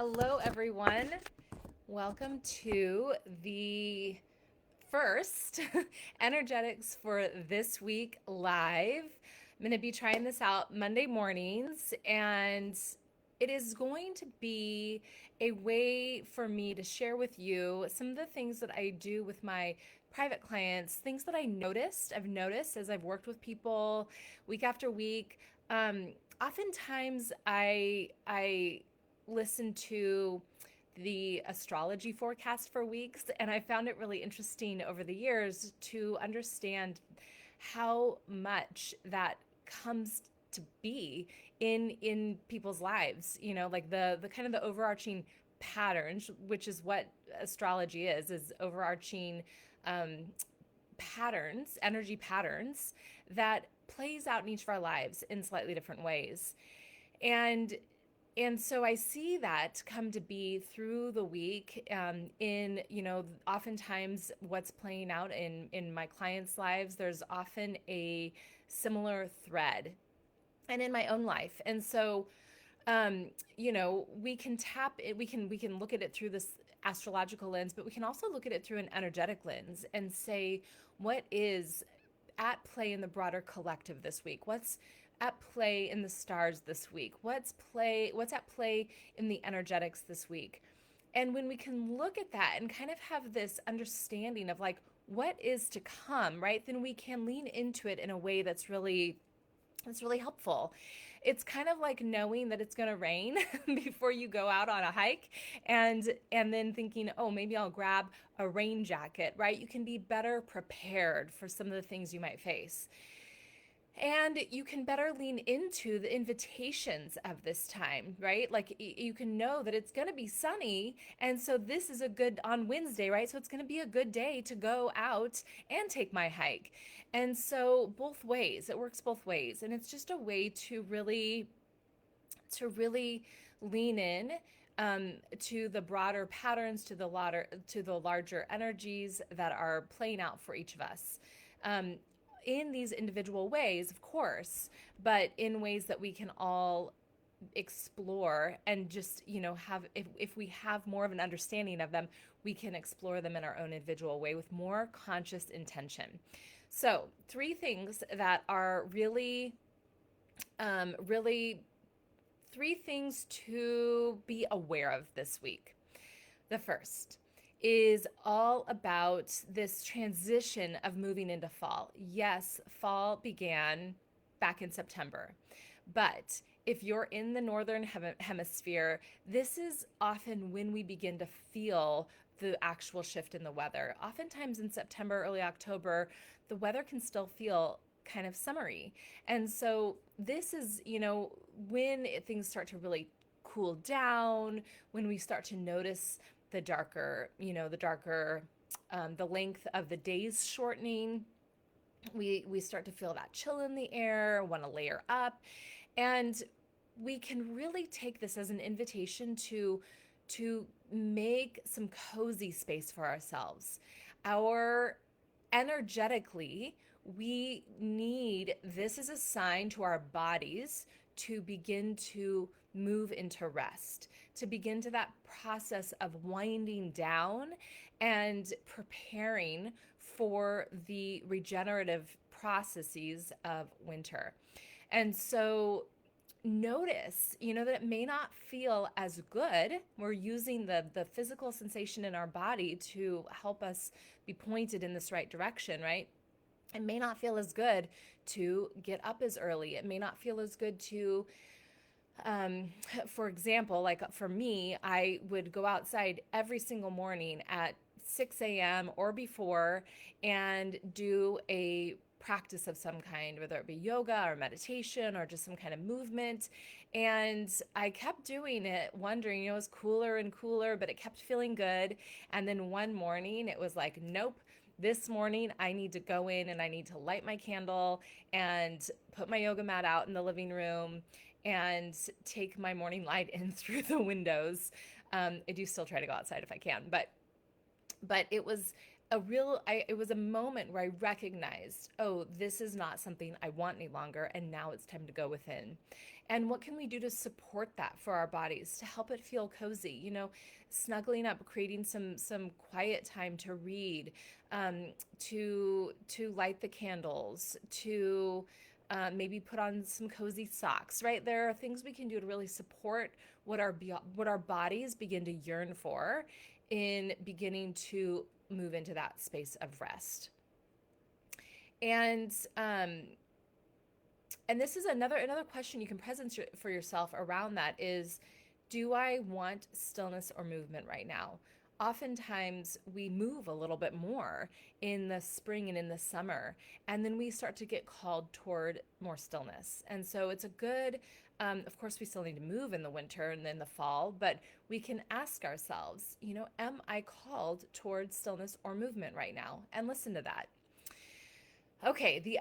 Hello, everyone. Welcome to the first energetics for this week live. I'm going to be trying this out Monday mornings, and it is going to be a way for me to share with you some of the things that I do with my private clients, things that I've noticed as I've worked with people week after week. Um, Oftentimes I listen to the astrology forecast for weeks, and I found it really interesting over the years to understand how much that comes to be in people's lives. You know, like the kind of the overarching patterns, which is what astrology is overarching um, patterns, energy patterns that plays out in each of our lives in slightly different ways. And so I see that come to be through the week, in, oftentimes what's playing out in my clients' lives. There's often a similar thread, and in my own life. And so, we can tap it, we can look at it through this astrological lens, but we can also look at it through an energetic lens and say, what is at play in the broader collective this week? What's at play in the stars this week? What's at play in the energetics this week? And when we can look at that and kind of have this understanding of like what is to come, right? Then we can lean into it in a way that's really helpful. It's kind of like knowing that it's going to rain before you go out on a hike, and then thinking, "Oh, maybe I'll grab a rain jacket," right? You can be better prepared for some of the things you might face. And you can better lean into the invitations of this time, right? Like you can know that it's going to be sunny. And so this is a good on Wednesday, right? So it's going to be a good day to go out and take my hike. And so both ways, it works both ways. And it's just a way to really lean in, to the broader patterns, to the larger energies that are playing out for each of us. In these individual ways, of course, but in ways that we can all explore and just, have, if we have more of an understanding of them, we can explore them in our own individual way with more conscious intention. So, three things that are really three things to be aware of this week. The first is all about this transition of moving into fall. Yes, fall began back in September, but if you're in the northern hemisphere, this is often when we begin to feel the actual shift in the weather. Oftentimes in September, early October, the weather can still feel kind of summery. And so this is, when things start to really cool down, when we start to notice the length of the days shortening. We start to feel that chill in the air, want to layer up, and we can really take this as an invitation to make some cozy space for ourselves. Our energetically, we need this as a sign to our bodies to begin to move into rest, to begin to that process of winding down and preparing for the regenerative processes of winter. And so notice, that it may not feel as good. We're using the physical sensation in our body to help us be pointed in this right direction, right? It may not feel as good to get up as early. It may not feel as good to, um, for example, like for me, I would go outside every single morning at 6 a.m. or before and do a practice of some kind, whether it be yoga or meditation or just some kind of movement. And I kept doing it, wondering, it was cooler and cooler, but it kept feeling good. And then one morning it was like, nope, this morning I need to go in and I need to light my candle and put my yoga mat out in the living room and take my morning light in through the windows. I do still try to go outside if I can, but it was it was a moment where I recognized, oh, this is not something I want any longer, and now it's time to go within. And what can we do to support that for our bodies, to help it feel cozy? Snuggling up, creating some quiet time to read, to light the candles, to maybe put on some cozy socks. Right, there are things we can do to really support what our bodies begin to yearn for in beginning to move into that space of rest. And and this is another question you can present for yourself around that is, do I want stillness or movement right now? Oftentimes we move a little bit more in the spring and in the summer, and then we start to get called toward more stillness. And so it's a good, of course, we still need to move in the winter and in the fall, but we can ask ourselves, am I called toward stillness or movement right now? And listen to that. Okay, the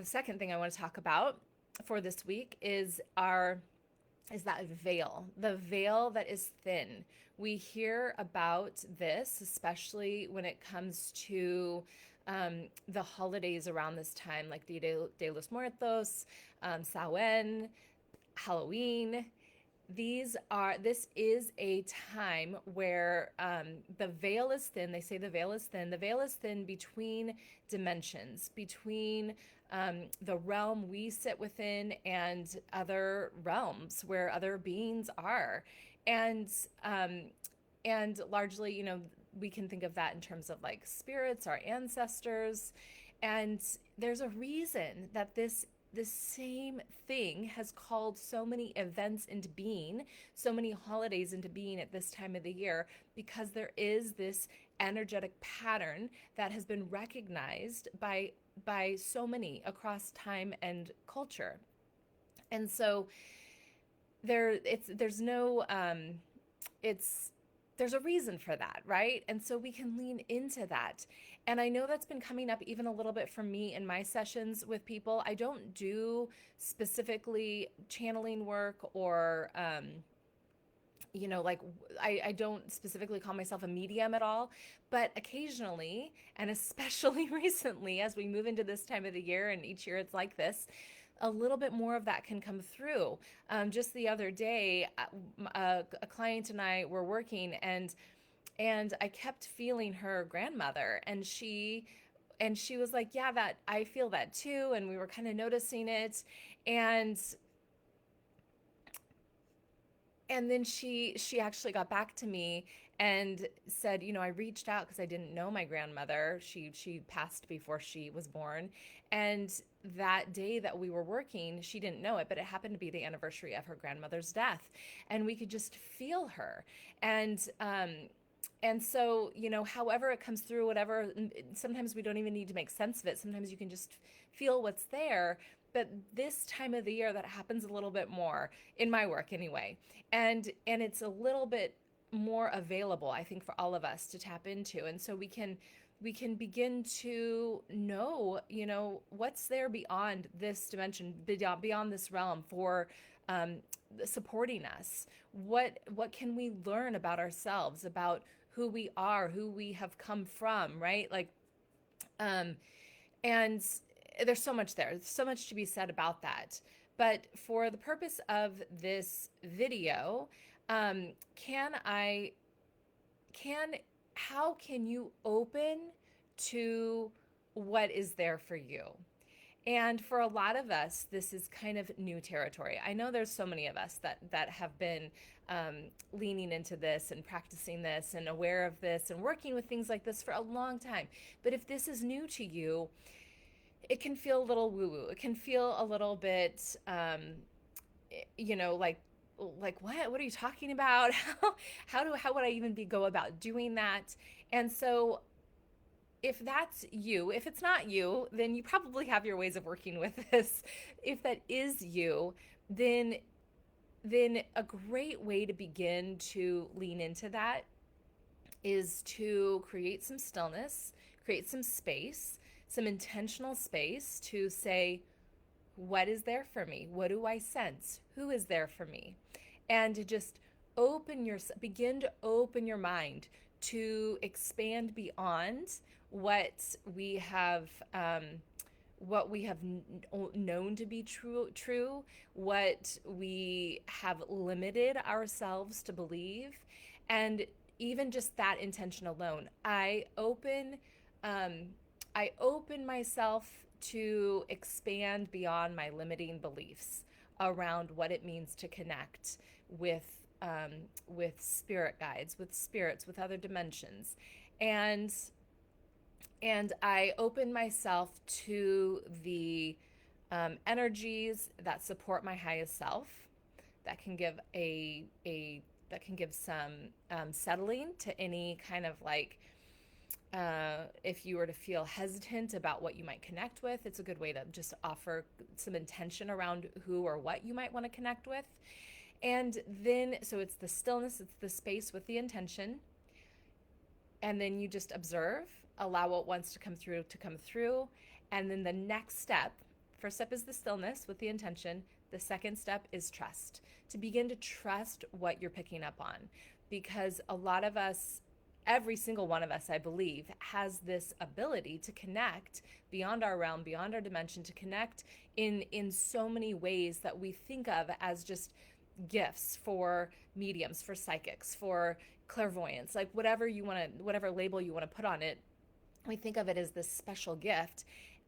second thing I want to talk about for this week is that veil, the veil that is thin. We hear about this, especially when it comes to the holidays around this time, like Dia de los Muertos, Samhain, Halloween. This is a time where the veil is thin. They say the veil is thin. The veil is thin between dimensions, between the realm we sit within and other realms where other beings are. And largely, we can think of that in terms of like spirits, our ancestors. And there's a reason that this same thing has called so many events into being, so many holidays into being at this time of the year, because there is this energetic pattern that has been recognized by so many across time and culture. And so there's a reason for that, right? And so we can lean into that. And I know that's been coming up even a little bit for me in my sessions with people. I don't do specifically channeling work or, I don't specifically call myself a medium at all, but occasionally, and especially recently, as we move into this time of the year, and each year it's like this, a little bit more of that can come through. Just the other day, a client and I were working, and I kept feeling her grandmother, and she was like, yeah, that I feel that too. And we were kind of noticing it. And then she actually got back to me and said, I reached out because I didn't know my grandmother. She passed before she was born. And that day that we were working, she didn't know it, but it happened to be the anniversary of her grandmother's death. And we could just feel her. And so, however it comes through, whatever, sometimes we don't even need to make sense of it. Sometimes you can just feel what's there. But this time of the year, that happens a little bit more in my work anyway. And it's a little bit more available, I think, for all of us to tap into. And so we can begin to know, what's there beyond this dimension, beyond this realm for supporting us. What can we learn about ourselves, about who we are, who we have come from, right? And there's so much there. There's so much to be said about that. But for the purpose of this video, how can you open to what is there for you? And for a lot of us, this is kind of new territory. I know there's so many of us that have been leaning into this and practicing this and aware of this and working with things like this for a long time. But if this is new to you, it can feel a little woo-woo. It can feel a little bit, like what are you talking about? How would I even go about doing that? And so if that's you, if it's not you, then you probably have your ways of working with this. If that is you, then a great way to begin to lean into that is to create some stillness, create some space, some intentional space to say, what is there for me? What do I sense? Who is there for me? And to just begin to open your mind to expand beyond what we have known to be true, what we have limited ourselves to believe, and even just that intention alone, um, I open myself to expand beyond my limiting beliefs around what it means to connect with with spirit guides, with spirits, with other dimensions, and I open myself to the energies that support my highest self, that can give that can give some settling to any kind of like if you were to feel hesitant about what you might connect with, it's a good way to just offer some intention around who or what you might want to connect with. And then, so it's the stillness, it's the space with the intention. And then you just observe, allow what wants to come through. And then the next step, first step is the stillness with the intention. The second step is trust, to begin to trust what you're picking up on. Because a lot of us, every single one of us, I believe, has this ability to connect beyond our realm, beyond our dimension, to connect in so many ways that we think of as just gifts for mediums, for psychics, for clairvoyance, like whatever you want to, whatever label you want to put on it. We think of it as this special gift.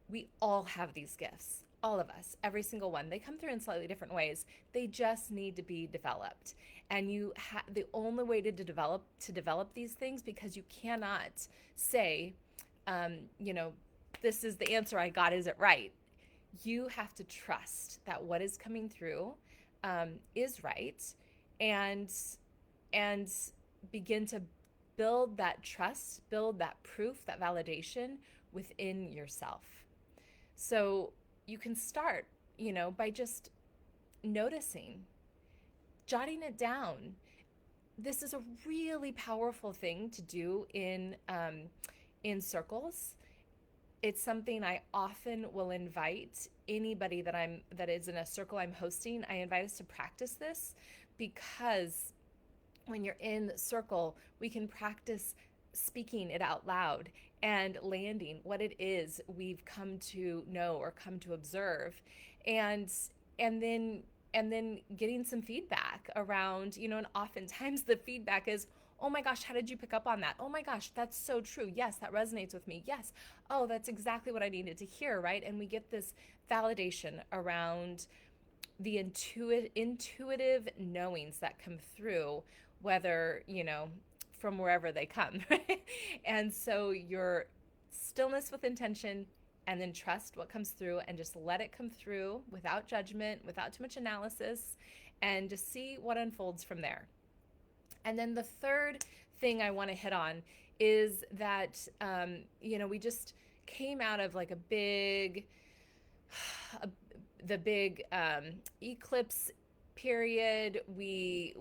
We all have these gifts, all of us, every single one. They come through in slightly different ways. They just need to be developed. And the only way to develop these things, because you cannot say, you know, this is the answer I got, is it right? You have to trust that what is coming through is right, and and begin to build that trust, build that proof, that validation within yourself. So you can start, by just noticing, jotting it down. This is a really powerful thing to do in circles. It's something I often will invite anybody that is in a circle I'm hosting. I invite us to practice this, because when you're in the circle, we can practice speaking it out loud and landing what it is we've come to know or come to observe, and then getting some feedback around, and oftentimes the feedback is, oh my gosh, how did you pick up on that? Oh my gosh, that's so true. Yes, that resonates with me. Yes. Oh, that's exactly what I needed to hear, right? And we get this validation around the intuitive knowings that come through, whether, from wherever they come, right? And so your stillness with intention, and then trust what comes through, and just let it come through without judgment, without too much analysis, and just see what unfolds from there. And then the third thing I want to hit on is that, we just came out of like the big eclipse period. The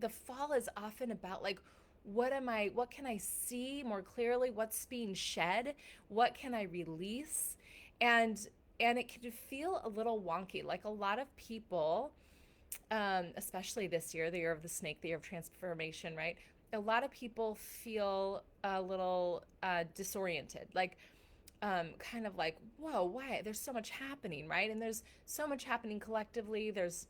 fall is often about like, what can I see more clearly? What's being shed? What can I release? And it can feel a little wonky. Like a lot of people, especially this year, the year of the snake, the year of transformation, right? A lot of people feel a little disoriented, like kind of like, whoa, why? There's so much happening, right? And there's so much happening collectively. There's,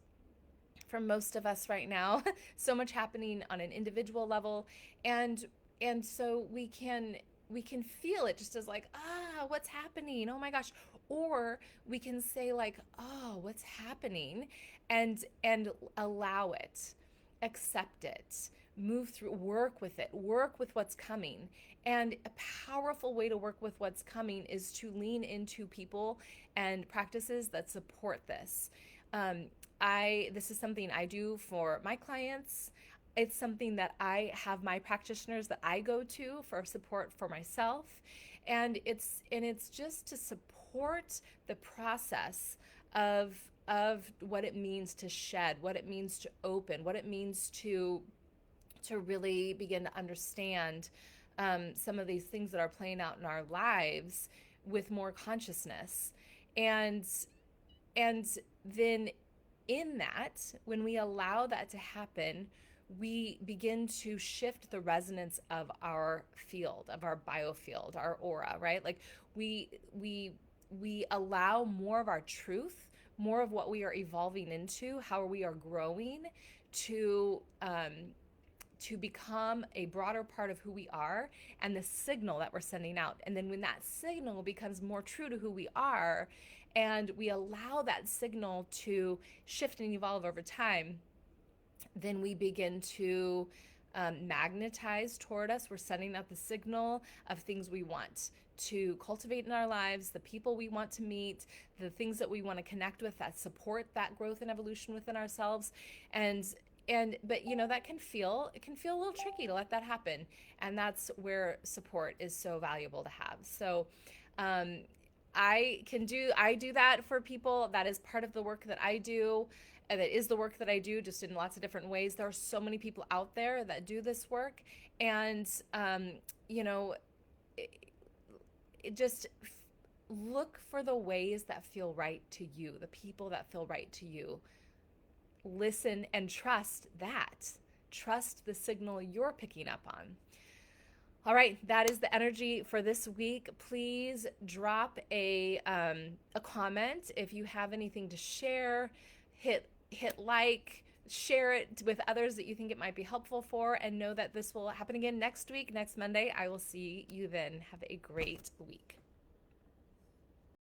for most of us right now, so much happening on an individual level, and so we can feel it just as like, what's happening? Oh my gosh. Or we can say like, oh, what's happening, and allow it, accept it, move through, work with it, work with what's coming. And a powerful way to work with what's coming is to lean into people and practices that support this. This is something I do for my clients. It's something that I have my practitioners that I go to for support for myself. And it's just to support the process of what it means to shed, what it means to open, what it means to really begin to understand some of these things that are playing out in our lives with more consciousness. And then in that, when we allow that to happen, we begin to shift the resonance of our field, of our biofield, our aura, right? Like we we we allow more of our truth, more of what we are evolving into, how we are growing, to become a broader part of who we are and the signal that we're sending out. And then when that signal becomes more true to who we are, and we allow that signal to shift and evolve over time, then we begin to magnetize toward us. We're sending out the signal of things we want to cultivate in our lives, the people we want to meet, the things that we want to connect with that support that growth and evolution within ourselves. But that can feel a little tricky to let that happen, and that's where support is so valuable to have. So um, I do that for people. That is part of the work that I do. And that is the work that I do, just in lots of different ways. There are so many people out there that do this work, and you know, just look for the ways that feel right to you, the people that feel right to you. Listen and trust that. Trust the signal you're picking up on. All right, that is the energy for this week. Please drop a comment if you have anything to share. Hit like, share it with others that you think it might be helpful for, and know that this will happen again next week, next Monday. I will see you then. Have a great week.